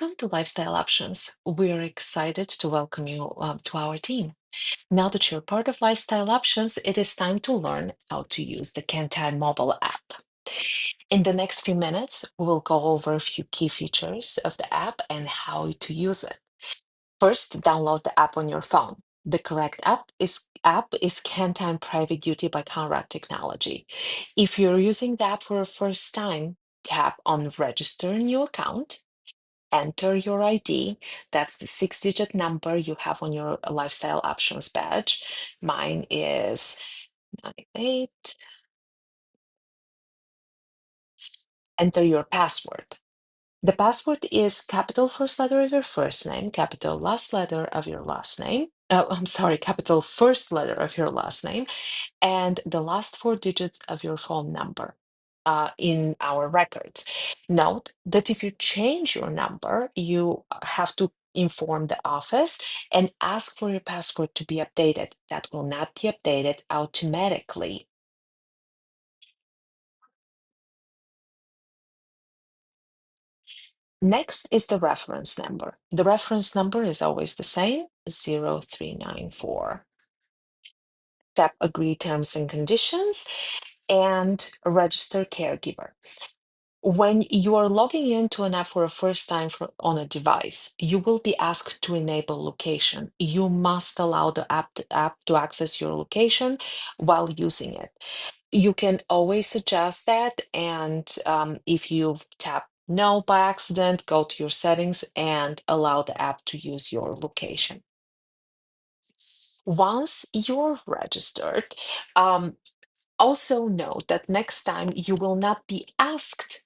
Welcome to Lifestyle Options. We're excited to welcome you to our team. Now that you're part of Lifestyle Options, it is time to learn how to use the KanTime mobile app. In the next few minutes, we'll go over a few key features of the app and how to use it. First, download the app on your phone. The correct app is KanTime Private Duty by Conrad Technology. If you're using the app for the first time, tap on Register a New Account, enter your ID. That's the 6-digit number you have on your Lifestyle Options badge. Mine is 98. Enter your password. The password is capital first letter of your first name, capital last letter of your last name. I'm sorry, capital first letter of your last name, and the last 4 digits of your phone number in our records. Note that if you change your number, you have to inform the office and ask for your password to be updated. That will not be updated automatically. Next is the reference number. The reference number is always the same, 0394. Tap Agree Terms and Conditions and register caregiver. When you are logging into an app for a first time on a device, you will be asked to enable location. You must allow the app to access your location while using it. You can always adjust that, and if you tap no by accident, go to your settings and allow the app to use your location. Once you're registered, um, also note that next time you will not be asked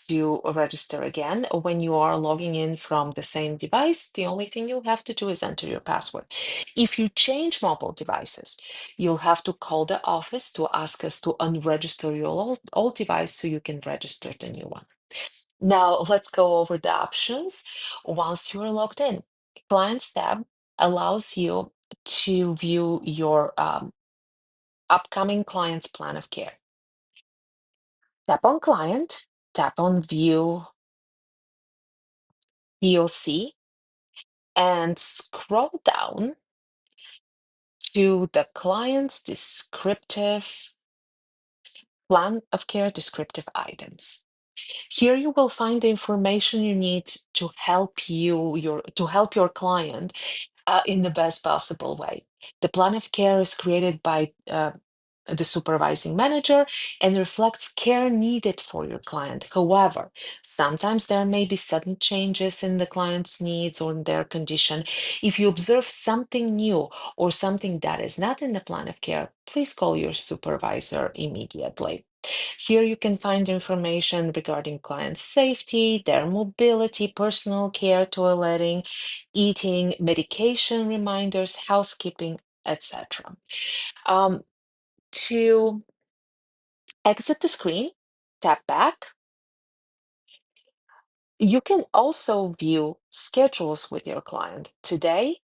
to register again when you are logging in from the same device. The only thing you'll have to do is enter your password. If you change mobile devices, you'll have to call the office to ask us to unregister your old device so you can register the new one. Now, let's go over the options once you are logged in. Clients tab allows you to view your upcoming client's plan of care. Tap on Client, tap on View POC, and scroll down to the client's descriptive plan of care descriptive items. Here you will find the information you need to help your client in the best possible way. The plan of care is created by the supervising manager and reflects care needed for your client. However, sometimes there may be sudden changes in the client's needs or in their condition. If you observe something new or something that is not in the plan of care, please call your supervisor immediately. Here you can find information regarding client safety, their mobility, personal care, toileting, eating, medication reminders, housekeeping, etc. To exit the screen, tap back. You can also view schedules with your client today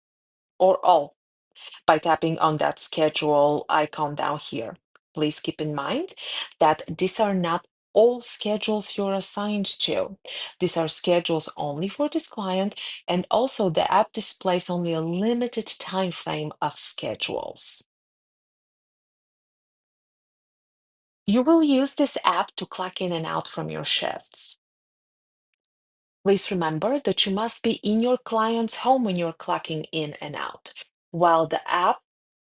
or all by tapping on that schedule icon down here. Please keep in mind that these are not all schedules you're assigned to. These are schedules only for this client, and also the app displays only a limited time frame of schedules. You will use this app to clock in and out from your shifts. Please remember that you must be in your client's home when you're clocking in and out, while the app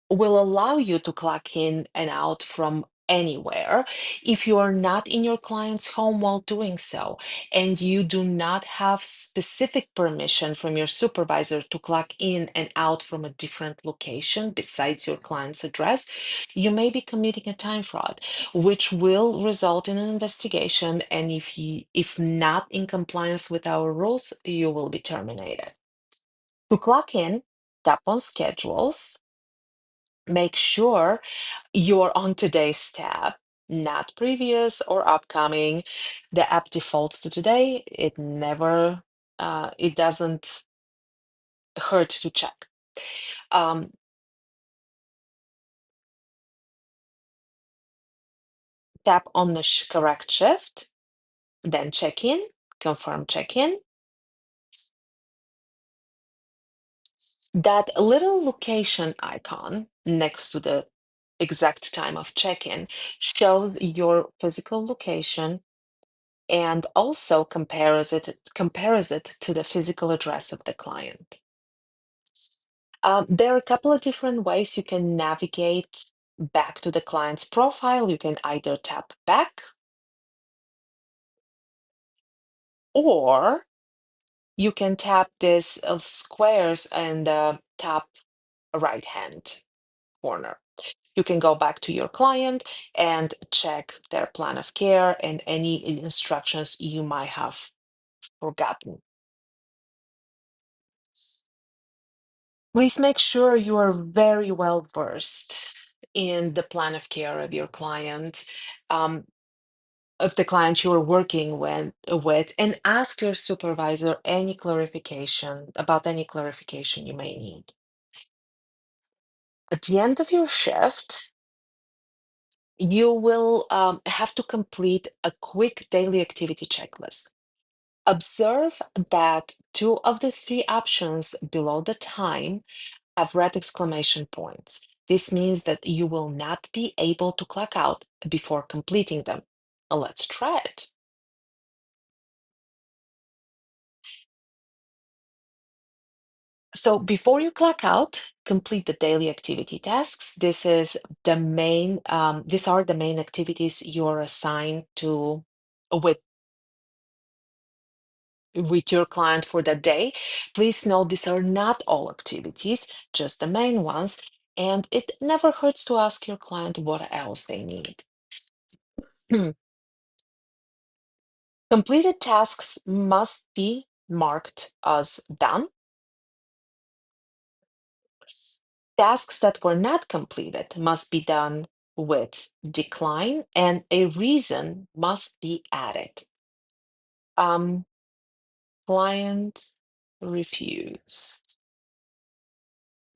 will allow you to clock in and out from anywhere if you are not in your client's home while doing so, and you do not have specific permission from your supervisor to clock in and out from a different location besides your client's address, you may be committing a time fraud, which will result in an investigation, and if not in compliance with our rules, you will be terminated. To clock in, tap on schedules. Make sure you're on today's tab, not previous or upcoming. The app defaults to today. It doesn't hurt to check. Um, Tap on the correct shift, then check in, confirm check in. That little location icon next to the exact time of check-in shows your physical location and also compares it to the physical address of the client. There are a couple of different ways you can navigate back to the client's profile. You can either tap back or you can tap this squares and tap right hand corner. You can go back to your client and check their plan of care and any instructions you might have forgotten. Please make sure you are very well versed in the plan of care of your client, um, of the client you are working with, and ask your supervisor any clarification about any clarification you may need. At the end of your shift, you will have to complete a quick daily activity checklist. Observe that two of the three options below the time have red exclamation points. This means that you will not be able to clock out before completing them. Let's try it. So before you clock out, complete the daily activity tasks. These are the main activities you're assigned to with with your client for that day. Please note these are not all activities, just the main ones, and it never hurts to ask your client what else they need. Completed tasks must be marked as done. Tasks that were not completed must be done with decline, and a reason must be added. Um, Client refused.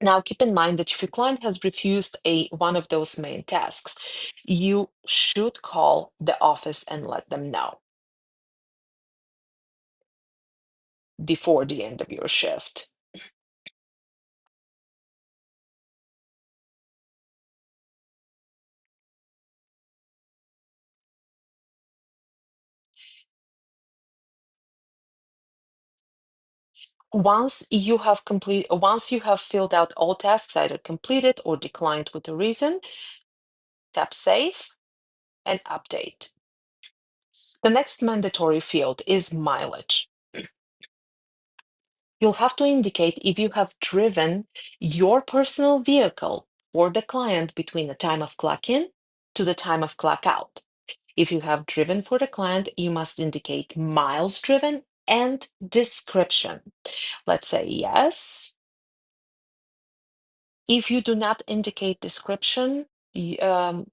Now, keep in mind that if your client has refused one of those main tasks, you should call the office and let them know before the end of your shift. Once you have filled out all tasks, either completed or declined with a reason, tap Save and Update. The next mandatory field is mileage. You'll have to indicate if you have driven your personal vehicle for the client between the time of clock in to the time of clock out. If you have driven for the client, you must indicate miles driven and description. Let's say yes. If you do not indicate description, a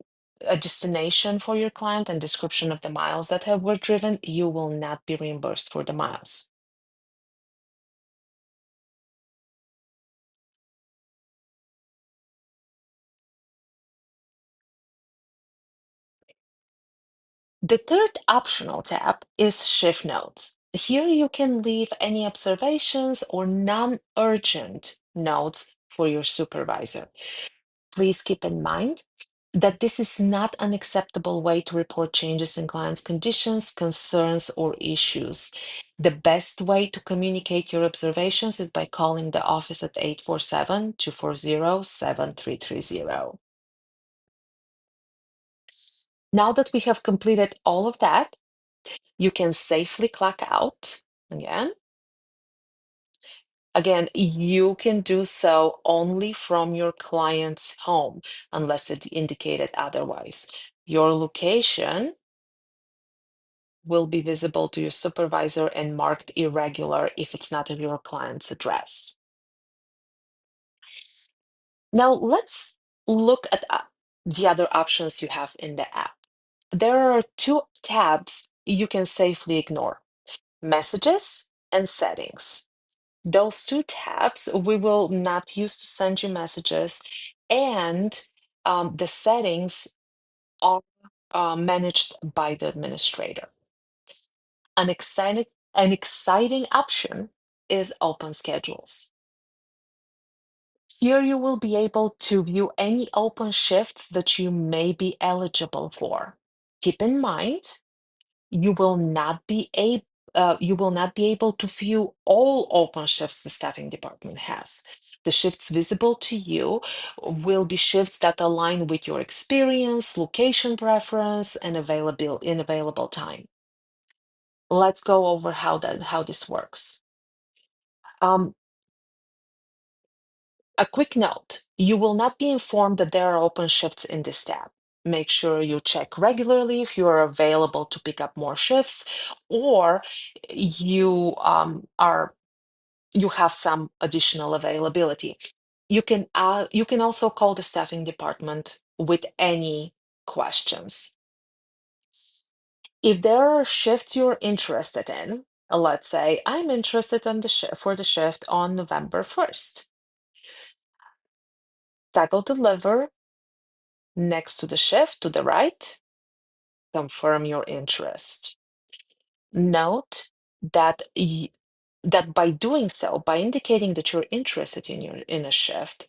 destination for your client and description of the miles that were driven, you will not be reimbursed for the miles. The third optional tab is Shift Notes. Here you can leave any observations or non-urgent notes for your supervisor. Please keep in mind that this is not an acceptable way to report changes in clients' conditions, concerns, or issues. The best way to communicate your observations is by calling the office at 847-240-7330. Now that we have completed all of that, you can safely clock out again. Again, you can do so only from your client's home unless it indicated otherwise. Your location will be visible to your supervisor and marked irregular if it's not at your client's address. Now, let's look at the other options you have in the app. There are two tabs you can safely ignore: Messages and Settings. Those two tabs we will not use to send you messages, and the settings are managed by the administrator. An exciting option is Open Schedules. Here you will be able to view any open shifts that you may be eligible for. Keep in mind, you will not be able you will not be able to view all open shifts the staffing department has. The shifts visible to you will be shifts that align with your experience, location preference, and available time. Let's go over how this works. Um, a quick note, you will not be informed that there are open shifts in this tab. Make sure you check regularly if you are available to pick up more shifts, or you have some additional availability. You can also call the staffing department with any questions. If there are shifts you're interested in, let's say I'm interested in for the shift on November 1st. Toggle deliver next to the shift to the right, confirm your interest. Note that that by doing so, by indicating that you're interested in a shift,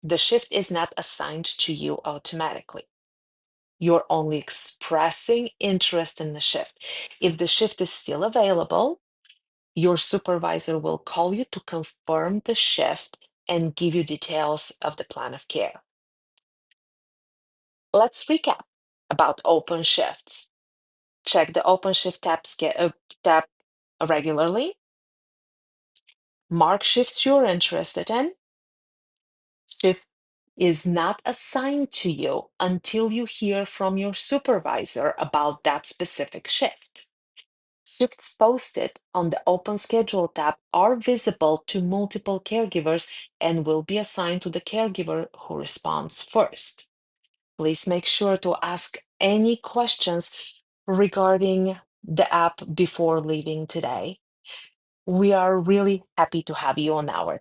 the shift is not assigned to you automatically. You're only expressing interest in the shift. If the shift is still available, your supervisor will call you to confirm the shift and give you details of the plan of care. Let's recap about open shifts. Check the open shift tab regularly. Mark shifts you're interested in. Shift is not assigned to you until you hear from your supervisor about that specific shift. Shifts posted on the Open Schedule tab are visible to multiple caregivers and will be assigned to the caregiver who responds first. Please make sure to ask any questions regarding the app before leaving today. We are really happy to have you on our